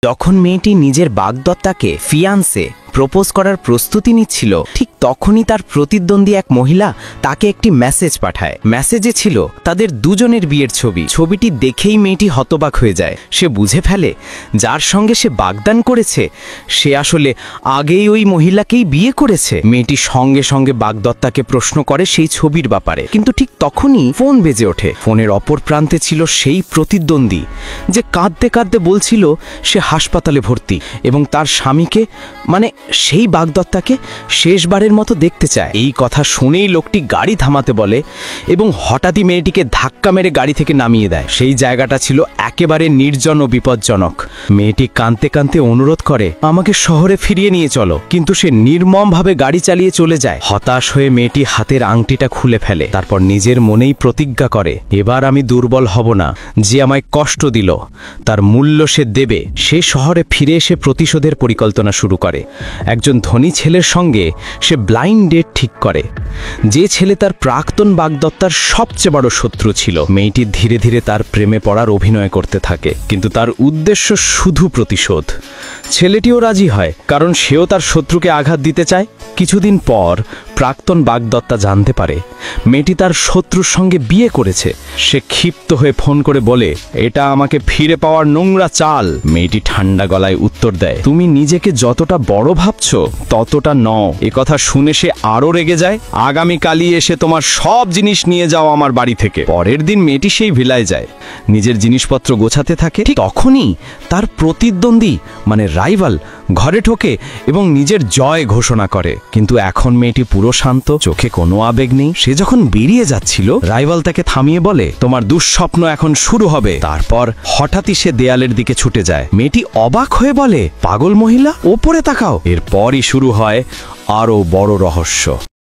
যখন মেয়েটি নিজের বাগদত্তাকে ফিয়ান্সে প্রপোজ করার প্রস্তুতি নিচ্ছিল, ঠিক তখনই তার প্রতিদ্বন্দ্বী এক মহিলা তাকে একটি মেসেজ পাঠায়। মেসেজে ছিল তাদের দুজনের বিয়ের ছবি। ছবিটি দেখেই মেয়েটি হতবাক হয়ে যায়। সে বুঝে ফেলে যার সঙ্গে সে বাগদান করেছে সে আসলে আগেই ওই মহিলাকেই বিয়ে করেছে। মেয়েটি সঙ্গে সঙ্গে বাগদত্তাকে প্রশ্ন করে সেই ছবির ব্যাপারে, কিন্তু ঠিক তখনই ফোন বেজে ওঠে। ফোনের অপর প্রান্তে ছিল সেই প্রতিদ্বন্দ্বী যে কাঁদতে কাঁদতে বলছিল সে হাসপাতালে ভর্তি এবং তার স্বামীকে মানে সেই বাগদত্তাকে শেষবারের মতো দেখতে চায়। এই কথা শুনেই লোকটি গাড়ি থামাতে বলে এবং হঠাৎই মেয়েটিকে ধাক্কা মেরে গাড়ি থেকে নামিয়ে দেয়। সেই জায়গাটা ছিল একেবারে নির্জন ও বিপজ্জনক। মেয়েটি কাঁদতে কাঁদতে অনুরোধ করে আমাকে শহরে ফিরিয়ে নিয়ে চলো, কিন্তু সে নির্মমভাবে গাড়ি চালিয়ে চলে যায়। হতাশ হয়ে মেয়েটি হাতের আংটিটা খুলে ফেলে। তারপর নিজের মনেই প্রতিজ্ঞা করে এবার আমি দুর্বল হব না। যে আমায় কষ্ট দিল তার মূল্য সে দেবে। সে শহরে ফিরে এসে প্রতিশোধের পরিকল্পনা শুরু করে। একজন ধনী ছেলের সঙ্গে সে ব্লাইন্ড ডেট ঠিক করে, যে ছেলে তার প্রাক্তন বাগদত্তার সবচেয়ে বড় শত্রু ছিল। মেয়েটি ধীরে ধীরে তার প্রেমে পড়ার অভিনয় করতে থাকে, কিন্তু তার উদ্দেশ্য শুধু প্রতিশোধ। ছেলেটিও রাজি হয়, কারণ সেও তার শত্রুকে আঘাত দিতে চায়। কিছুদিন পর প্রাক্তন বাগদত্তা জানতে পারে মেয়েটি তার শত্রুর সঙ্গে বিয়ে করেছে। সে ক্ষিপ্ত হয়ে ফোন করে বলে এটা আমাকে ফিরে পাওয়ার নোংরা চাল। মেয়েটি ঠান্ডা গলায় উত্তর দেয় তুমি নিজেকে যতটা বড় ভাবছো ততটা নও। একথা শুনে সে আরো রেগে যায়। আগামীকালই এসে তোমার সব জিনিস নিয়ে যাও আমার বাড়ি থেকে। পরের দিন মেয়েটি সেই ভিলায় যায়, নিজের জিনিসপত্র গোছাতে থাকে। ঠিক তখনই তার প্রতিদ্বন্দ্বী মানে রাইভাল ঘরে ঢোকে এবং নিজের জয় ঘোষণা করে। কিন্তু এখন মেয়েটি পুরো শান্ত, চোখে কোনো আবেগ নেই। সে যখন বেরিয়ে যাচ্ছিল রাইভাল তাকে থামিয়ে বলে তোমার দুঃস্বপ্ন এখন শুরু হবে। তারপর হঠাৎই সে দেয়ালের দিকে ছুটে যায়। মেয়েটি অবাক হয়ে বলে পাগল মহিলা, ওপরে তাকাও। এরপরই শুরু হয় আরো বড় রহস্য।